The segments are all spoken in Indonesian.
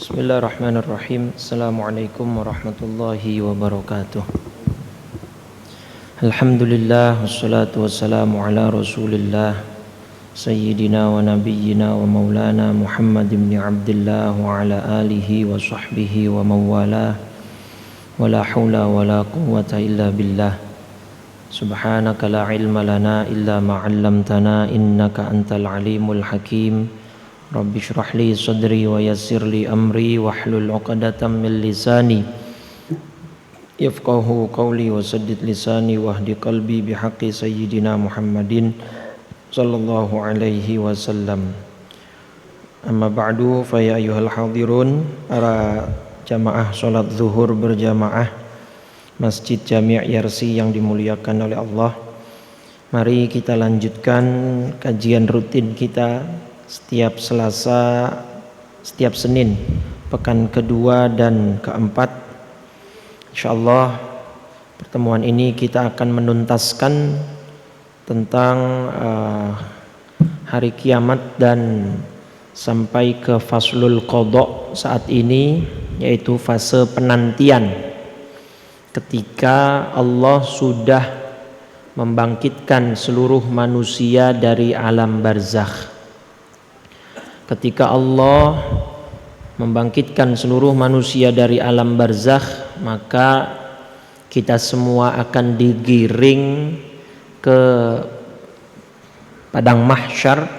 Bismillahirrahmanirrahim. Assalamualaikum warahmatullahi wabarakatuh. Alhamdulillah wassalatu wassalamu ala Rasulillah Sayyidina wa nabiyyina wa maulana Muhammad ibn Abdullah wa ala alihi wa sahbihi wa mawalah. Wa la hawla wa la quwwata illa billah. Subhanaka la ilma lana illa ma 'allamtana innaka antal alimul hakim. Rabbi shrah li sadri wa yassir li amri wahlul 'uqdatam min lisani yafqahu qawli wa saddid lisani wahdi qalbi bihaqqi sayyidina Muhammadin sallallahu alaihi wasallam. Amma ba'du, fa ya ayyuhal hadirun, para jamaah salat zuhur berjamaah Masjid Jami' Yarsi yang dimuliakan oleh Allah. Mari kita lanjutkan kajian rutin kita setiap Selasa, setiap Senin, pekan kedua dan keempat. Insyaallah pertemuan ini kita akan menuntaskan tentang hari kiamat dan sampai ke faslul qadha saat ini, yaitu fase penantian ketika Allah sudah membangkitkan seluruh manusia dari alam barzakh. Ketika Allah membangkitkan seluruh manusia dari alam barzakh, maka kita semua akan digiring ke padang mahsyar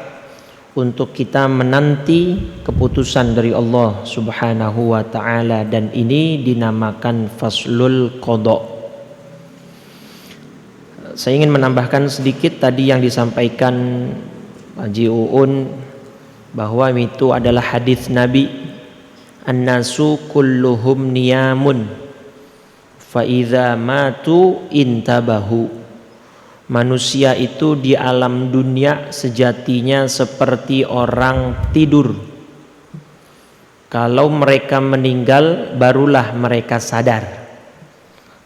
untuk kita menanti keputusan dari Allah Subhanahu wa ta'ala, dan ini dinamakan faslul qadha. Saya ingin menambahkan sedikit tadi yang disampaikan Haji Uun, bahwa itu adalah hadis Nabi, an-nasu kulluhum niyamun fa idza matu intabahu. Manusia itu di alam dunia sejatinya seperti orang tidur. Kalau mereka meninggal barulah mereka sadar.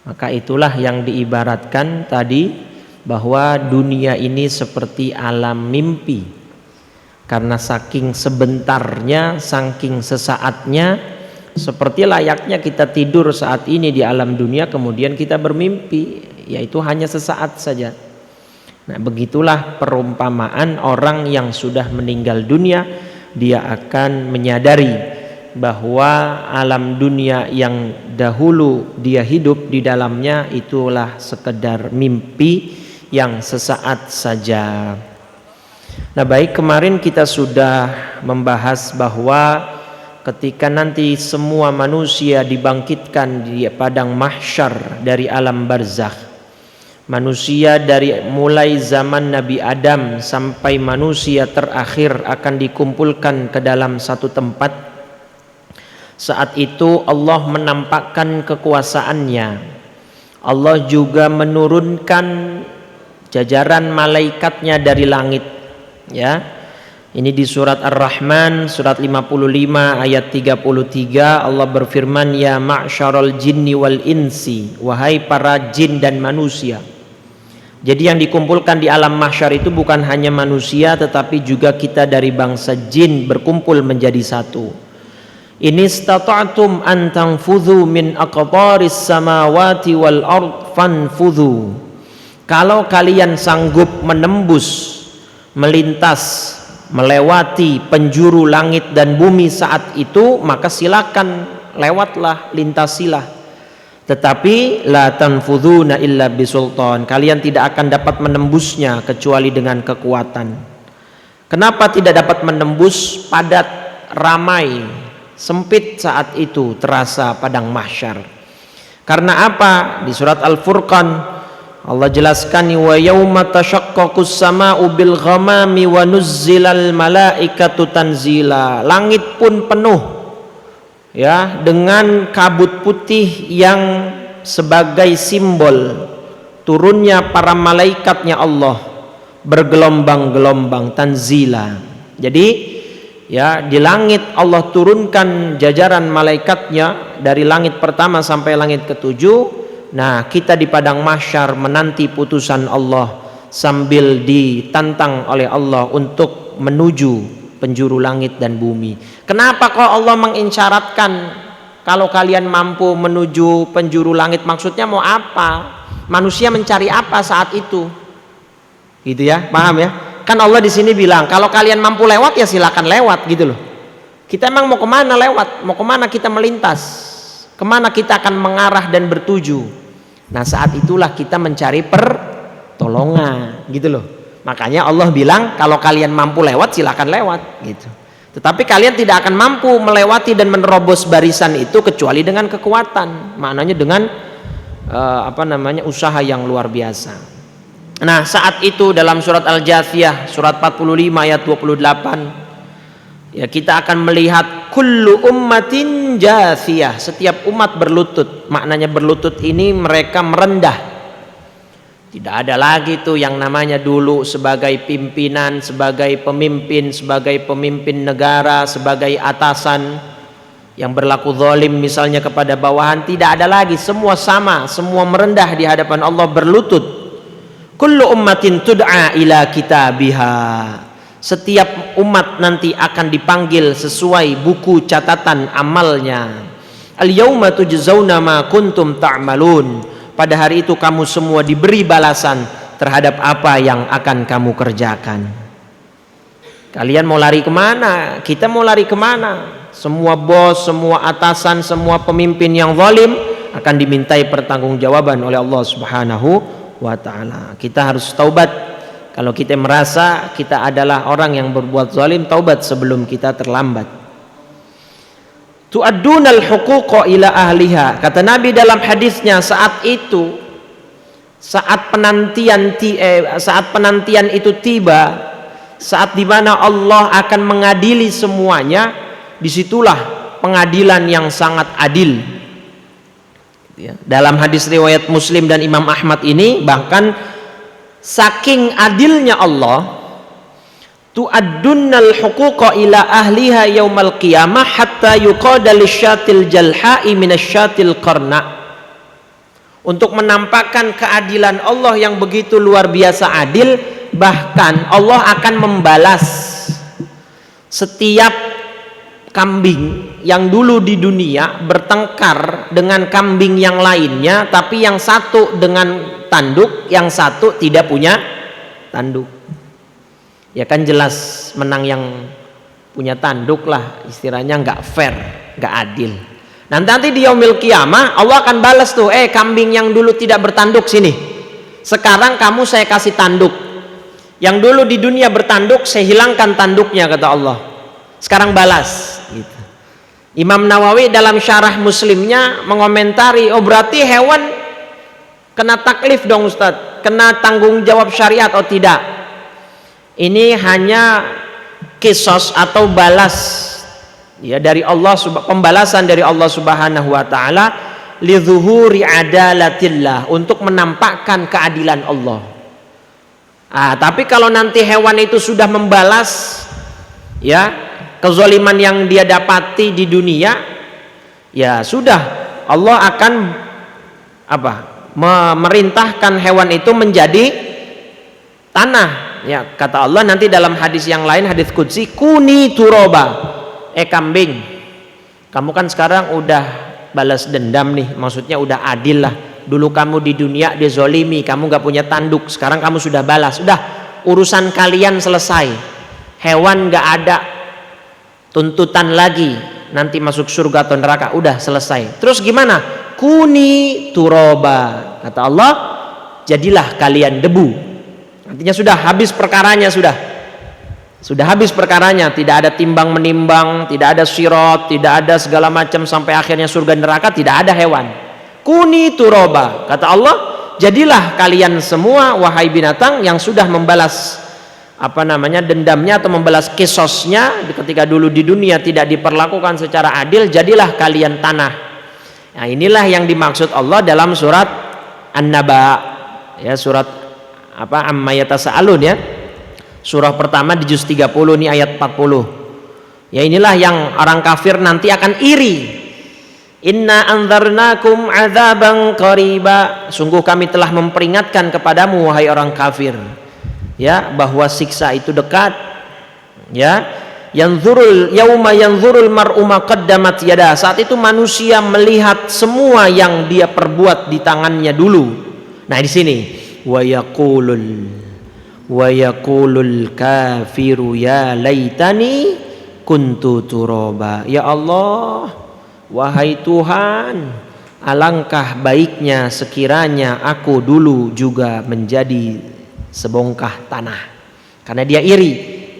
Maka itulah yang diibaratkan tadi, bahwa dunia ini seperti alam mimpi. Karena saking sebentarnya, saking sesaatnya, seperti layaknya kita tidur saat ini di alam dunia, kemudian kita bermimpi, yaitu hanya sesaat saja. Nah, begitulah perumpamaan orang yang sudah meninggal dunia. Dia akan menyadari bahwa alam dunia yang dahulu dia hidup di dalamnya itulah sekedar mimpi yang sesaat saja. Nah, baik, kemarin kita sudah membahas bahwa ketika nanti semua manusia dibangkitkan di padang mahsyar dari alam barzakh, manusia dari mulai zaman Nabi Adam sampai manusia terakhir akan dikumpulkan ke dalam satu tempat. Saat itu Allah menampakkan kekuasaannya. Allah juga menurunkan jajaran malaikatnya dari langit. Ya, ini di surat Ar-Rahman surat 55 ayat 33 Allah berfirman, ya ma'syaral jinni wal insi, wahai para jin dan manusia. Jadi yang dikumpulkan di alam mahsyar itu bukan hanya manusia, tetapi juga kita dari bangsa jin berkumpul menjadi satu. Ini istata'tum an tanfudhu min aqtaris samawati wal ard fanfudhu. Kalau kalian sanggup menembus, melintas, melewati penjuru langit dan bumi saat itu, maka silakan lewatlah, lintasilah. Tetapi la tanfuduna illa bisultan, kalian tidak akan dapat menembusnya kecuali dengan kekuatan. Kenapa tidak dapat menembus? Padat, ramai, sempit saat itu terasa padang mahsyar. Karena apa? Di surat Al-Furqan Allah jelaskan, wa yauma tashaqqaqus samaa'u bil ghamami wa nuzzilal malaikatu tanzila. Langit pun penuh ya dengan kabut putih yang sebagai simbol turunnya para malaikatnya Allah bergelombang-gelombang, tanzila. Jadi ya, di langit Allah turunkan jajaran malaikatnya dari langit pertama sampai langit ketujuh. Nah, kita di padang mahsyar menanti putusan Allah sambil ditantang oleh Allah untuk menuju penjuru langit dan bumi. Kenapa kok Allah mengisyaratkan kalau kalian mampu menuju penjuru langit? Maksudnya mau apa? Manusia mencari apa saat itu? Gitu ya, paham ya? Kan Allah di sini bilang kalau kalian mampu lewat ya silakan lewat gitu loh. Kita emang mau kemana lewat? Mau kemana kita melintas? Kemana kita akan mengarah dan bertuju? Nah saat itulah kita mencari pertolongan gitu loh. Makanya Allah bilang kalau kalian mampu lewat silakan lewat gitu. Tetapi kalian tidak akan mampu melewati dan menerobos barisan itu kecuali dengan kekuatan. Maknanya dengan usaha yang luar biasa. Nah saat itu dalam surat Al-Jathiyah surat 45 ayat 28 ya kita akan melihat kullu ummatin jathiyah, setiap umat berlutut. Maknanya berlutut ini mereka merendah. Tidak ada lagi tuh yang namanya dulu sebagai pimpinan, sebagai pemimpin negara, sebagai atasan yang berlaku zalim misalnya kepada bawahan. Tidak ada lagi, semua sama, semua merendah di hadapan Allah berlutut. Kullu ummatin tud'a ila kitabiha. Setiap umat nanti akan dipanggil sesuai buku catatan amalnya. Al-yauma tujzauna ma kuntum ta'malun. Pada hari itu kamu semua diberi balasan terhadap apa yang akan kamu kerjakan. Kalian mau lari kemana? Kita mau lari kemana? Semua bos, semua atasan, semua pemimpin yang zalim akan dimintai pertanggungjawaban oleh Allah Subhanahu wa ta'ala. Kita harus taubat. Kalau kita merasa kita adalah orang yang berbuat zalim, taubat sebelum kita terlambat. Tu'addunal huquqa ila ahliha. Kata Nabi dalam hadisnya, saat itu saat penantian itu tiba, saat dimana Allah akan mengadili semuanya, disitulah pengadilan yang sangat adil. Dalam hadis riwayat Muslim dan Imam Ahmad ini bahkan saking adilnya Allah, tu'addunnal huquqa ila ahliha yaumal qiyamah hatta yuqada lisyatil jalha'i minasyatil qarna. Untuk menampakkan keadilan Allah yang begitu luar biasa adil, bahkan Allah akan membalas setiap kambing yang dulu di dunia bertengkar dengan kambing yang lainnya, tapi yang satu dengan tanduk, yang satu tidak punya tanduk. Ya kan jelas menang yang punya tanduk lah, istilahnya nggak fair, nggak adil. Nanti di yaumil qiyamah Allah akan balas tuh, kambing yang dulu tidak bertanduk sini, sekarang kamu saya kasih tanduk. Yang dulu di dunia bertanduk saya hilangkan tanduknya, kata Allah. Sekarang balas gitu. Imam Nawawi dalam syarah Muslimnya mengomentari, oh berarti hewan kena taklif dong Ustadz, kena tanggung jawab syariat atau tidak? Ini hanya kisos atau balas ya dari Allah, pembalasan dari Allah Subhanahu wa taala li zuhuri adalatillah, untuk menampakkan keadilan Allah. Tapi kalau nanti hewan itu sudah membalas ya kezaliman yang dia dapati di dunia, ya sudah, Allah akan memerintahkan hewan itu menjadi tanah. Ya, kata Allah nanti dalam hadis yang lain, hadis qudsi, kuni turoba. Kambing, kamu kan sekarang udah balas dendam nih, maksudnya udah adil lah. Dulu kamu di dunia dizolimi, kamu gak punya tanduk, sekarang kamu sudah balas, udah urusan kalian selesai. Hewan gak ada tuntutan lagi nanti masuk surga atau neraka, udah selesai. Terus gimana? Kuni turoba, kata Allah, jadilah kalian debu. Artinya sudah habis perkaranya, sudah habis perkaranya, tidak ada timbang menimbang, tidak ada sirat, tidak ada segala macam sampai akhirnya surga neraka, tidak ada hewan. Kuni turoba, kata Allah, jadilah kalian semua wahai binatang yang sudah membalas dendamnya atau membalas kisosnya ketika dulu di dunia tidak diperlakukan secara adil, jadilah kalian tanah. Nah inilah yang dimaksud Allah dalam surat An-Naba ya, surat Amma yatasaalun ya, surah pertama di juz 30 ini ayat 40 ya. Inilah yang orang kafir nanti akan iri. Inna anzarnakum adzaban qariba, sungguh kami telah memperingatkan kepadamu wahai orang kafir ya, bahwa siksa itu dekat ya. yanzurul mar'u ma qaddamat yada. Saat itu manusia melihat semua yang dia perbuat di tangannya dulu. Nah di sini wa yaqulul kafiru ya laitani kuntu turaba. Ya Allah, wahai Tuhan, alangkah baiknya sekiranya aku dulu juga menjadi sebongkah tanah. Karena dia iri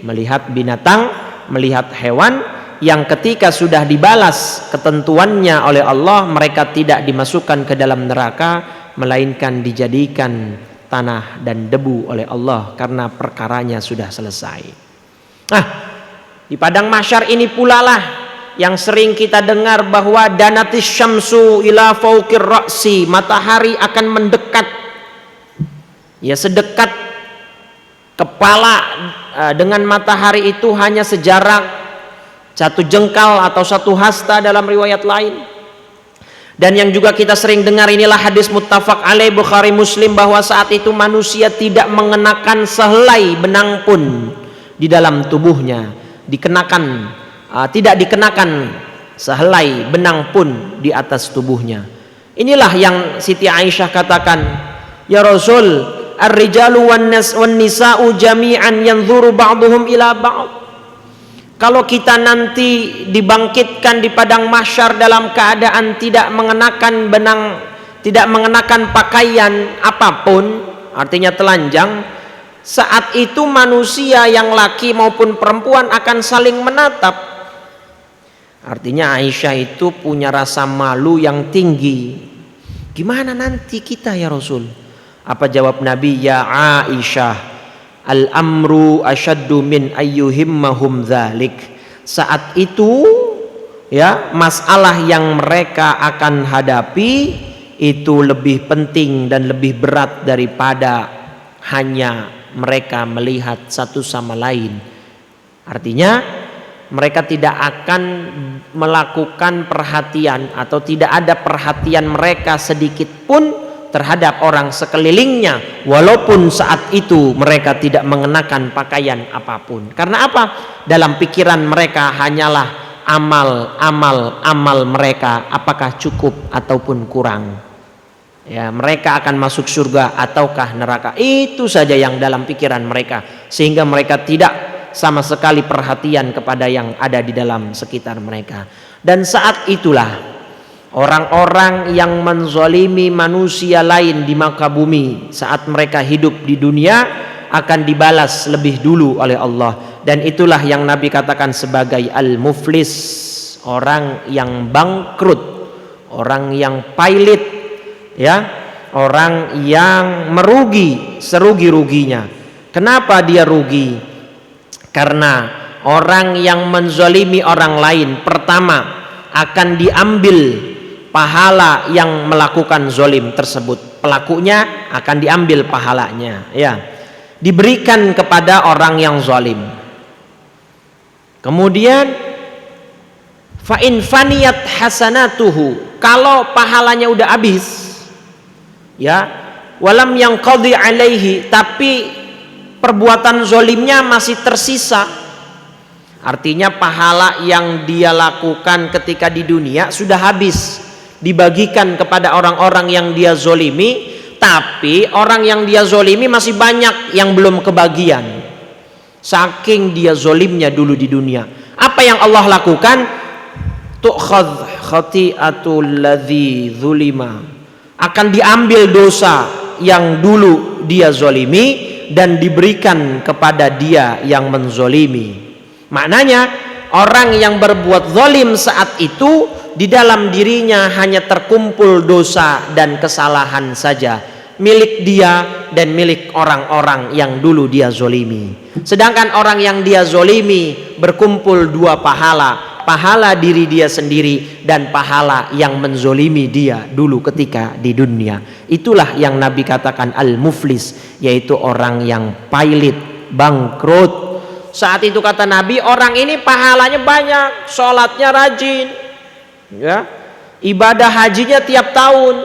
melihat binatang, melihat hewan yang ketika sudah dibalas ketentuannya oleh Allah, mereka tidak dimasukkan ke dalam neraka, melainkan dijadikan tanah dan debu oleh Allah karena perkaranya sudah selesai. Nah, di padang mahsyar ini pula lah yang sering kita dengar bahwa danatis syamsu ila fauqir ra'si, matahari akan mendekat, ya sedekat kepala dengan matahari itu hanya sejarak 1 jengkal atau 1 hasta dalam riwayat lain. Dan yang juga kita sering dengar inilah hadis muttafaq alaih Bukhari Muslim, bahwa saat itu manusia tidak mengenakan sehelai benang pun di dalam tubuhnya, tidak dikenakan sehelai benang pun di atas tubuhnya. Inilah yang Siti Aisyah katakan, ya Rasul, ar-rijalu wan nisa'u jami'an yanzuru ba'duhum ila ba'd. Kalau kita nanti dibangkitkan di padang mahsyar dalam keadaan tidak mengenakan benang, tidak mengenakan pakaian apapun, artinya telanjang, saat itu manusia yang laki maupun perempuan akan saling menatap. Artinya Aisyah itu punya rasa malu yang tinggi. Gimana nanti kita ya Rasul? Apa jawab Nabi? Ya Aisyah, al-amru asyaddu min ayyuhimmahum dzalik. Saat itu ya, masalah yang mereka akan hadapi itu lebih penting dan lebih berat daripada hanya mereka melihat satu sama lain. Artinya mereka tidak akan melakukan perhatian atau tidak ada perhatian mereka sedikit pun terhadap orang sekelilingnya, walaupun saat itu mereka tidak mengenakan pakaian apapun. Karena apa? Dalam pikiran mereka hanyalah amal mereka apakah cukup ataupun kurang. Ya, mereka akan masuk surga ataukah neraka. Itu saja yang dalam pikiran mereka, sehingga mereka tidak sama sekali perhatian kepada yang ada di dalam sekitar mereka. Dan saat itulah orang-orang yang menzalimi manusia lain di muka bumi saat mereka hidup di dunia akan dibalas lebih dulu oleh Allah. Dan itulah yang Nabi katakan sebagai al-muflis, orang yang bangkrut, orang yang pailit, ya, orang yang merugi serugi-ruginya. Kenapa dia rugi? Karena orang yang menzalimi orang lain, pertama akan diambil pahala yang melakukan zolim tersebut, pelakunya akan diambil pahalanya, ya, diberikan kepada orang yang zalim. Kemudian fa in faniyat hasanatuhu, kalau pahalanya udah habis, ya, walam yang qadhi alaihi, tapi perbuatan zolimnya masih tersisa. Artinya pahala yang dia lakukan ketika di dunia sudah habis, dibagikan kepada orang-orang yang dia zolimi, tapi orang yang dia zolimi masih banyak yang belum kebagian, saking dia zolimnya dulu di dunia. Apa yang Allah lakukan? Tu'khadh khati'atul ladzi zulima, akan diambil dosa yang dulu dia zolimi dan diberikan kepada dia yang menzolimi. Maknanya orang yang berbuat zalim saat itu di dalam dirinya hanya terkumpul dosa dan kesalahan saja, milik dia dan milik orang-orang yang dulu dia zolimi. Sedangkan orang yang dia zolimi berkumpul 2 pahala, pahala diri dia sendiri dan pahala yang menzolimi dia dulu ketika di dunia. Itulah yang Nabi katakan al-muflis, yaitu orang yang pailit, bangkrut. Saat itu kata Nabi, orang ini pahalanya banyak, sholatnya rajin, ya, ibadah hajinya tiap tahun,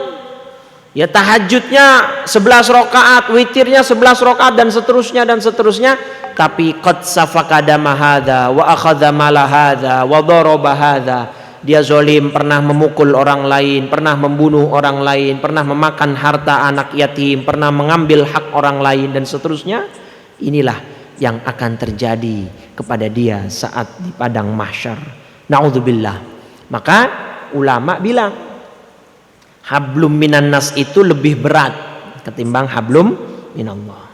ya, tahajudnya 11 rakaat, witirnya 11 rakaat dan seterusnya, tapi qad safaka dama hadza wa akhadha mala hadza wa daraba hadza. Dia zolim, pernah memukul orang lain, pernah membunuh orang lain, pernah memakan harta anak yatim, pernah mengambil hak orang lain, dan seterusnya. Inilah yang akan terjadi kepada dia saat di padang mahsyar. Na'udzubillah. Maka ulama bilang hablum minan nas itu lebih berat ketimbang hablum minallah.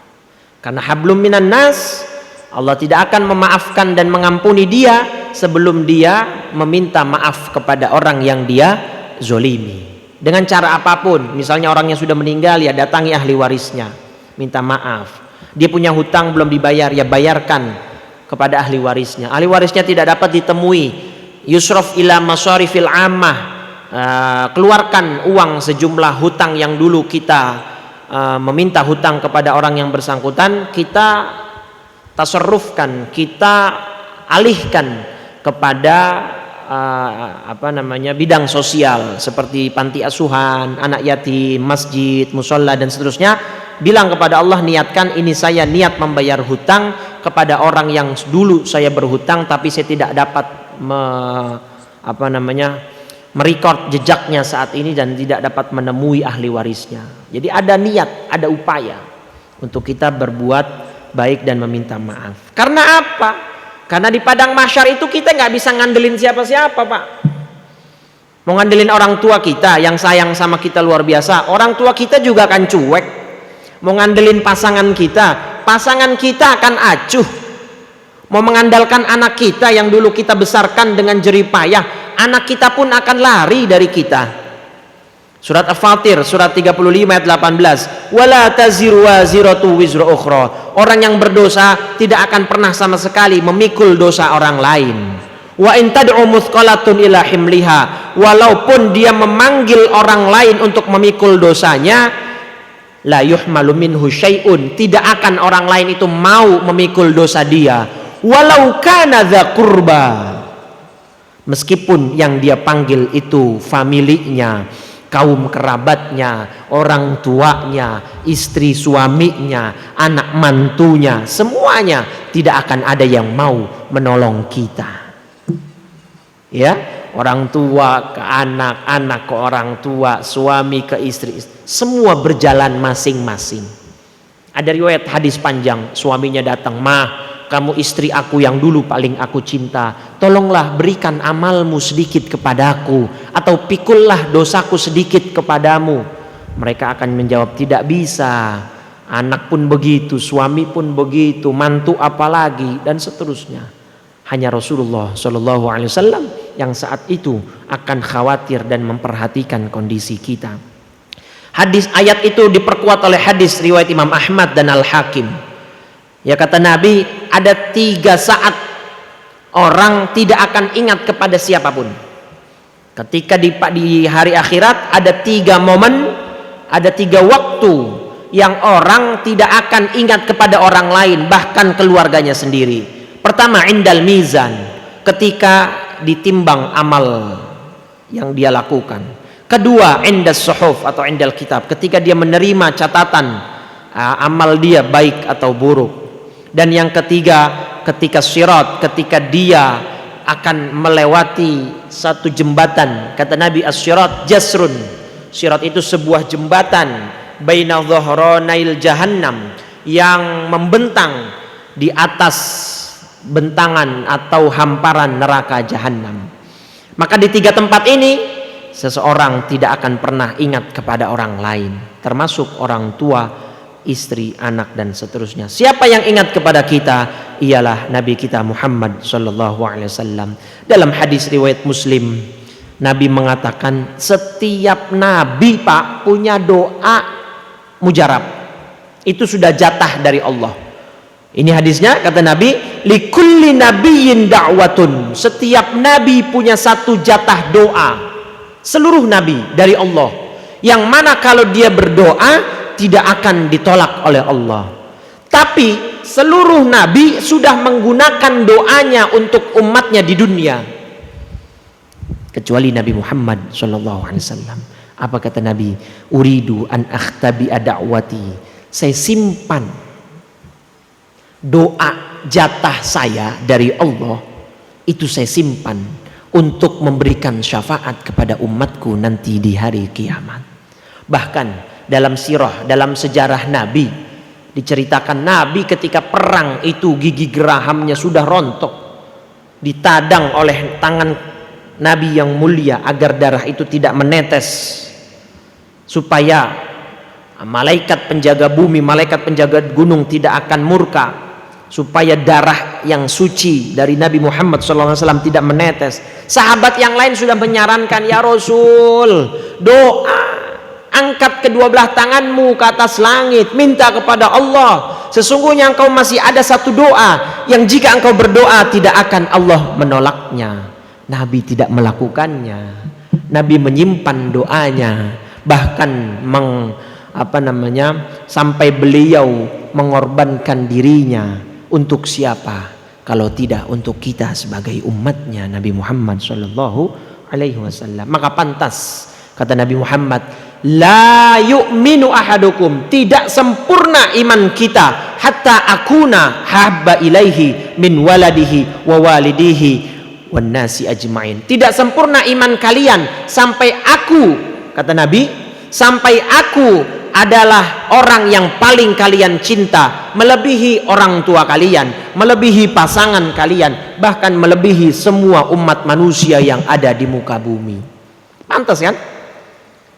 Karena hablum minan nas, Allah tidak akan memaafkan dan mengampuni dia sebelum dia meminta maaf kepada orang yang dia zolimi. Dengan cara apapun, misalnya orang yang sudah meninggal, ya datangi ahli warisnya, minta maaf. Dia punya hutang belum dibayar, ya bayarkan kepada ahli warisnya. Ahli warisnya tidak dapat ditemui, yusraf ila masarifil ammah, keluarkan uang sejumlah hutang yang dulu kita meminta hutang kepada orang yang bersangkutan, kita tasarrufkan, kita alihkan kepada bidang sosial seperti panti asuhan, anak yatim, masjid, musola dan seterusnya. Bilang kepada Allah, niatkan ini saya niat membayar hutang kepada orang yang dulu saya berhutang tapi saya tidak dapat merekod jejaknya saat ini dan tidak dapat menemui ahli warisnya. Jadi ada niat, ada upaya untuk kita berbuat baik dan meminta maaf. Karena apa? Karena di padang mahsyar itu kita nggak bisa ngandelin siapa-siapa, Pak. Mau ngandelin orang tua kita yang sayang sama kita luar biasa, orang tua kita juga akan cuek. Mau ngandelin pasangan kita akan acuh. Mau mengandalkan anak kita yang dulu kita besarkan dengan jerih payah, anak kita pun akan lari dari kita. Surat Al-Fatir, surat 35 ayat 18. Wala taziru waziratu wizra ukhra. Orang yang berdosa tidak akan pernah sama sekali memikul dosa orang lain. Wa in tad'u muthqalatun ila himliha. Walaupun dia memanggil orang lain untuk memikul dosanya, la yuhmalu minhu syai'un. Tidak akan orang lain itu mau memikul dosa dia. Walau kana dza qurba. Meskipun yang dia panggil itu familinya, kaum kerabatnya, orang tuanya, istri suaminya, anak mantunya, semuanya tidak akan ada yang mau menolong kita. Ya, orang tua ke anak, anak ke orang tua, suami ke istri, semua berjalan masing-masing. Ada riwayat hadis panjang, suaminya datang, "Mah, kamu istri aku yang dulu paling aku cinta, tolonglah berikan amalmu sedikit kepadaku, atau pikullah dosaku sedikit kepadamu." Mereka akan menjawab, tidak bisa. Anak pun begitu, suami pun begitu, mantu apalagi, dan seterusnya. Hanya Rasulullah Shallallahu Alaihi Wasallam yang saat itu akan khawatir dan memperhatikan kondisi kita. Hadis ayat itu diperkuat oleh hadis riwayat Imam Ahmad dan Al-Hakim. Ya, kata Nabi, ada 3 saat orang tidak akan ingat kepada siapapun. Ketika di hari akhirat ada 3 momen, ada 3 waktu yang orang tidak akan ingat kepada orang lain, bahkan keluarganya sendiri. Pertama, indal mizan, ketika ditimbang amal yang dia lakukan. Kedua, indas suhuf atau indal kitab, ketika dia menerima catatan amal dia baik atau buruk. Dan yang ketiga, ketika sirat, ketika dia akan melewati satu jembatan. Kata Nabi, as-sirat jasrun. Sirat itu sebuah jembatan baina dhahranail jahannam, yang membentang di atas bentangan atau hamparan neraka jahanam. Maka di 3 tempat ini seseorang tidak akan pernah ingat kepada orang lain, termasuk orang tua, istri, anak dan seterusnya. Siapa yang ingat kepada kita? Ialah Nabi kita Muhammad sallallahu alaihi wasallam. Dalam hadis riwayat Muslim, Nabi mengatakan setiap nabi, Pak, punya doa mujarab. Itu sudah jatah dari Allah. Ini hadisnya, kata Nabi, likulli nabiyyin da'watun. Setiap nabi punya satu jatah doa. Seluruh nabi dari Allah, yang mana kalau dia berdoa tidak akan ditolak oleh Allah. Tapi seluruh nabi sudah menggunakan doanya untuk umatnya di dunia, kecuali Nabi Muhammad SAW. Apa kata Nabi? Uridu an akhtabi da'wati. Saya simpan doa jatah saya dari Allah itu saya simpan untuk memberikan syafaat kepada umatku nanti di hari kiamat. Bahkan dalam sirah, dalam sejarah Nabi diceritakan Nabi ketika perang itu gigi gerahamnya sudah rontok, ditadang oleh tangan Nabi yang mulia agar darah itu tidak menetes, supaya malaikat penjaga bumi, malaikat penjaga gunung tidak akan murka, supaya darah yang suci dari Nabi Muhammad SAW tidak menetes. Sahabat yang lain sudah menyarankan, ya Rasul, doa, angkat kedua belah tanganmu ke atas langit, minta kepada Allah. Sesungguhnya engkau masih ada satu doa yang jika engkau berdoa tidak akan Allah menolaknya. Nabi tidak melakukannya. Nabi menyimpan doanya, bahkan sampai beliau mengorbankan dirinya. Untuk siapa? Kalau tidak untuk kita sebagai umatnya Nabi Muhammad SAW. Maka pantas kata Nabi Muhammad, la yu'minu ahadukum, tidak sempurna iman kita hatta akuna habba ilaihi min waladihi wa walidihi wan nasi ajmain. Tidak sempurna iman kalian sampai aku, kata Nabi, sampai aku adalah orang yang paling kalian cinta, melebihi orang tua kalian, melebihi pasangan kalian, bahkan melebihi semua umat manusia yang ada di muka bumi. Pantas kan?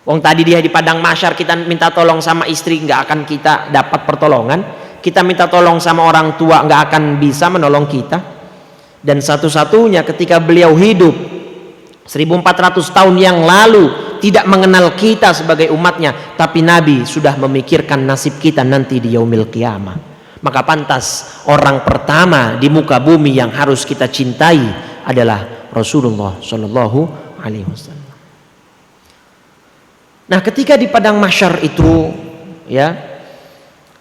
Wong tadi dia di padang mahsyar kita minta tolong sama istri nggak akan kita dapat pertolongan, kita minta tolong sama orang tua nggak akan bisa menolong kita. Dan satu-satunya ketika beliau hidup 1400 tahun yang lalu tidak mengenal kita sebagai umatnya, tapi Nabi sudah memikirkan nasib kita nanti di yaumil qiyamah. Maka pantas orang pertama di muka bumi yang harus kita cintai adalah Rasulullah Shallallahu Alaihi Wasallam. Nah, ketika di padang mahsyar itu, ya,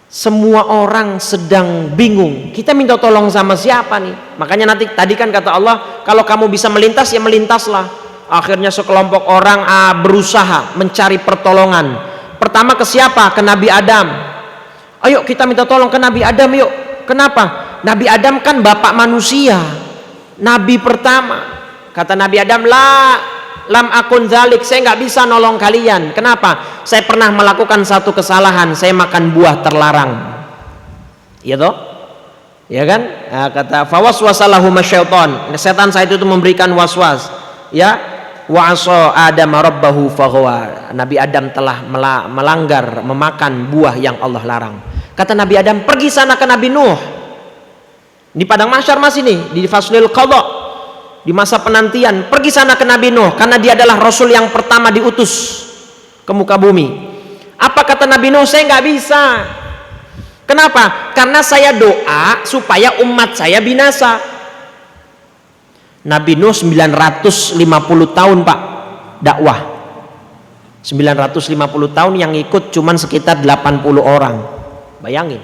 semua orang sedang bingung. Kita minta tolong sama siapa nih? Makanya nanti tadi kan kata Allah, kalau kamu bisa melintas ya melintaslah. Akhirnya sekelompok orang berusaha mencari pertolongan. Pertama ke siapa? Ke Nabi Adam. Ayo kita minta tolong ke Nabi Adam yuk. Kenapa? Nabi Adam kan bapak manusia, Nabi pertama. Kata Nabi Adam, lam akun zalik, saya nggak bisa nolong kalian. Kenapa? Saya pernah melakukan satu kesalahan, saya makan buah terlarang. Iya toh? Ya kan? Nah, kata fawaswasalahum syaitan. Setan saat itu memberikan waswas. Ya, wa asa Adam rabbahu faghwa. Nabi Adam telah melanggar memakan buah yang Allah larang. Kata Nabi Adam, pergi sana ke Nabi Nuh. Di padang mahsyar masih nih, di faslil qadha, di masa penantian. Pergi sana ke Nabi Nuh karena dia adalah rasul yang pertama diutus ke muka bumi. Apa kata Nabi Nuh? Saya nggak bisa. Kenapa? Karena saya doa supaya umat saya binasa. Nabi Nuh 950 tahun Pak dakwah. 950 tahun yang ikut cuman sekitar 80 orang. Bayangin.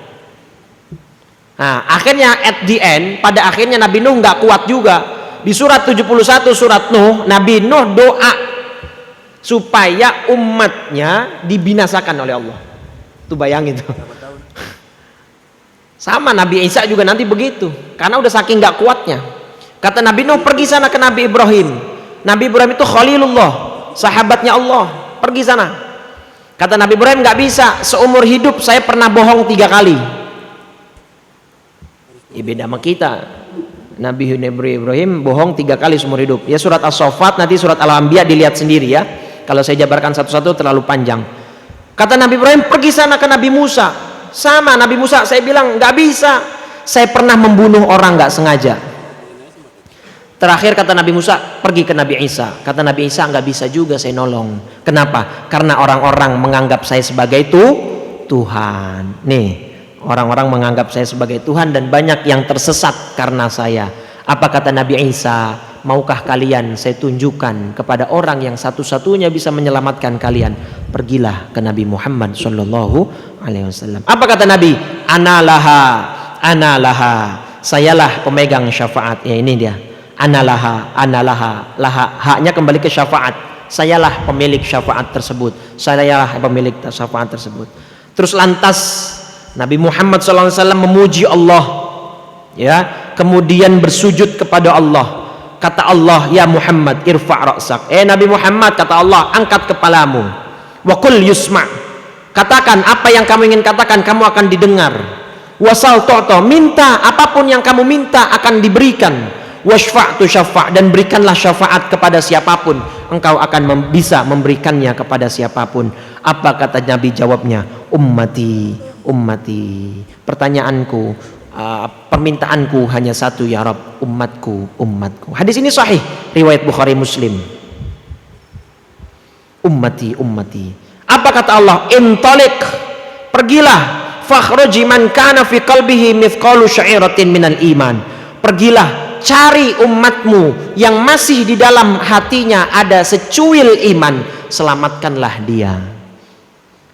Nah, akhirnya at the end, pada akhirnya Nabi Nuh nggak kuat juga. Di surat 71 surat Nuh, Nabi Nuh doa supaya umatnya dibinasakan oleh Allah. Tuh bayangin tuh. Sama Nabi Isa juga nanti begitu, karena udah saking nggak kuatnya. Kata Nabi Nuh, pergi sana ke Nabi Ibrahim. Nabi Ibrahim itu Khalilullah, sahabatnya Allah. Pergi sana. Kata Nabi Ibrahim, nggak bisa. Seumur hidup saya pernah bohong 3 kali. Ya beda sama kita. Nabi Ibrahim bohong 3 kali seumur hidup. Ya surat As-Saffat, nanti surat Al-Anbiya dilihat sendiri ya. Kalau saya jabarkan satu-satu terlalu panjang. Kata Nabi Ibrahim, pergi sana ke Nabi Musa. Sama Nabi Musa, saya bilang nggak bisa. Saya pernah membunuh orang nggak sengaja. Terakhir kata Nabi Musa, pergi ke Nabi Isa. Kata Nabi Isa, nggak bisa juga saya nolong. Kenapa? Karena orang-orang menganggap saya sebagai Tuhan. Nih, orang-orang menganggap saya sebagai Tuhan dan banyak yang tersesat karena saya. Apa kata Nabi Isa? Maukah kalian saya tunjukkan kepada orang yang satu-satunya bisa menyelamatkan kalian? Pergilah ke Nabi Muhammad Shallallahu Alaihi Wasallam. Apa kata Nabi? Analaha. Sayalah pemegang syafaat. Ya ini dia. Analaha. Laha. Haknya kembali ke syafaat. Sayalah pemilik syafaat tersebut. Sayalah pemilik syafaat tersebut. Terus lantas Nabi Muhammad SAW memuji Allah. ya, kemudian bersujud kepada Allah. Kata Allah, ya Muhammad irfa' ra'sak, Nabi Muhammad, kata Allah, angkat kepalamu. Wa qul yusma', katakan apa yang kamu ingin katakan, kamu akan didengar. Wasal tu'ta, minta apapun yang kamu minta akan diberikan. Washfa' tu syafa', dan berikanlah syafaat kepada siapapun, engkau akan bisa memberikannya kepada siapapun. Apa kata Nabi jawabnya? Ummati, ummati. Pertanyaanku, permintaanku hanya satu ya Rabb, umatku, umatku. Hadis ini sahih, riwayat Bukhari Muslim. Ummati, ummati. Apa kata Allah? Intalik, pergilah, fakhruji man kana fi qalbihi mithqalu sya'iratin minal iman. Pergilah, cari umatmu yang masih di dalam hatinya ada secuil iman, selamatkanlah dia.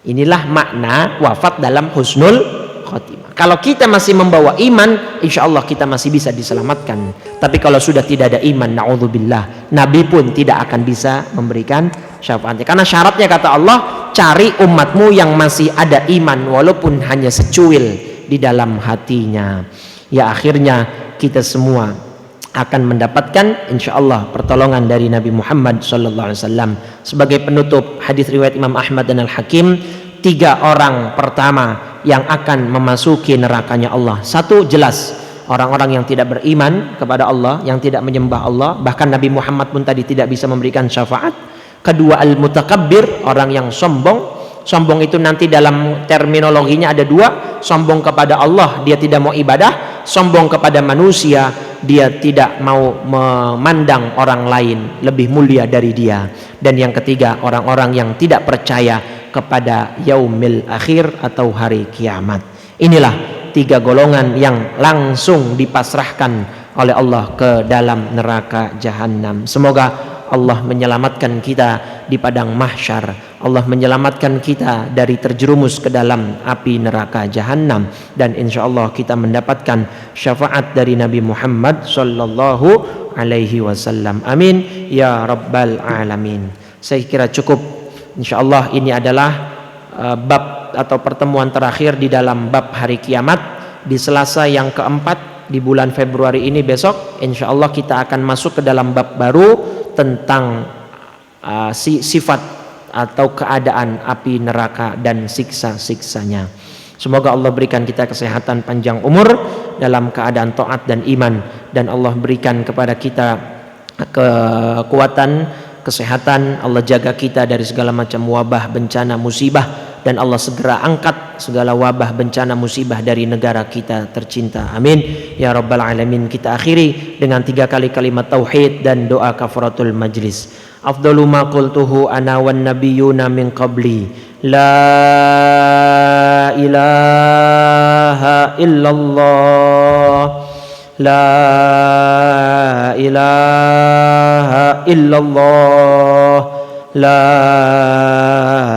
Inilah makna wafat dalam husnul khotimah. Kalau kita masih membawa iman, insya Allah kita masih bisa diselamatkan. Tapi kalau sudah tidak ada iman, na'udzubillah, Nabi pun tidak akan bisa memberikan syafaatnya. Karena syaratnya kata Allah, cari umatmu yang masih ada iman walaupun hanya secuil di dalam hatinya. Ya, akhirnya kita semua akan mendapatkan insya Allah pertolongan dari Nabi Muhammad SAW. Sebagai penutup, hadis riwayat Imam Ahmad dan Al-Hakim, 3 orang pertama yang akan memasuki nerakanya Allah. 1, jelas orang-orang yang tidak beriman kepada Allah, yang tidak menyembah Allah, bahkan Nabi Muhammad pun tadi tidak bisa memberikan syafaat. 2, al-mutakabbir, orang yang sombong. Sombong itu nanti dalam terminologinya ada 2, sombong kepada Allah, dia tidak mau ibadah, sombong kepada manusia, dia tidak mau memandang orang lain lebih mulia dari dia. Dan yang ketiga, orang-orang yang tidak percaya kepada yaumil akhir atau hari kiamat. Inilah 3 golongan yang langsung dipasrahkan oleh Allah ke dalam neraka jahanam. Semoga Allah menyelamatkan kita di padang mahsyar. Allah menyelamatkan kita dari terjerumus ke dalam api neraka jahanam, dan insya Allah kita mendapatkan syafaat dari Nabi Muhammad sallallahu alaihi wasallam. Amin ya rabbal alamin. Saya kira cukup. Insya Allah ini adalah bab atau pertemuan terakhir di dalam bab hari kiamat. Di Selasa yang keempat di bulan Februari ini, besok insya Allah kita akan masuk ke dalam bab baru tentang sifat atau keadaan api neraka dan siksa-siksanya. Semoga Allah berikan kita kesehatan panjang umur dalam keadaan taat dan iman, dan Allah berikan kepada kita kekuatan, kesehatan. Allah jaga kita dari segala macam wabah, bencana, musibah, dan Allah segera angkat segala wabah, bencana, musibah dari negara kita tercinta. Amin ya rabbal alamin. Kita akhiri dengan 3 kali kalimat tauhid dan doa kafaratul majlis. Afdalu ma qultuhu ana wan nabiyyuna min qabli, la ilaha illallah, la ilaha illallah, la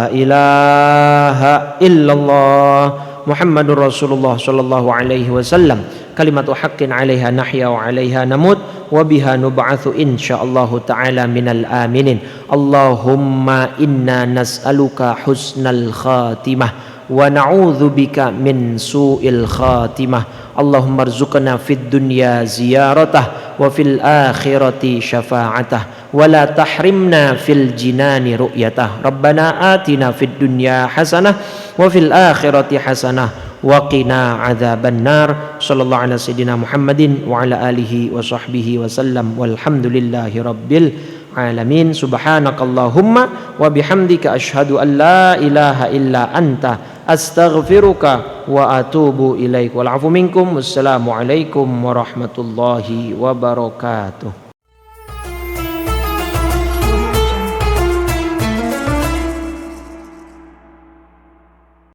ilaha illallah, Muhammadur Rasulullah sallallahu alaihi wasallam. Kalimatu haqqin 'alaiha nahya wa 'alaiha namut wa biha nub'atsu insyaallah ta'ala minal aminin. Allahumma inna nas'aluka husnal khatimah wa na'udzubika min su'il khatimah. Allahumma rzuqna fid dunya ziyaratah wa fil akhirati syafa'atah wa la tahrimna fil jinani ru'yatah. Rabbana atina fid dunya hasanah wa fil akhirati hasanah wa qina adzaban nar. Sallallahu ala sayyidina Muhammadin wa ala alihi wa sahbihi wa sallam, walhamdulillahi rabbil alamin. Subhanakallahumma wa bihamdika asyhadu an la ilaha illa anta astaghfiruka wa atubu ilaik. Wal afu minkum. Wassalamu alaikum warahmatullahi wabarakatuh.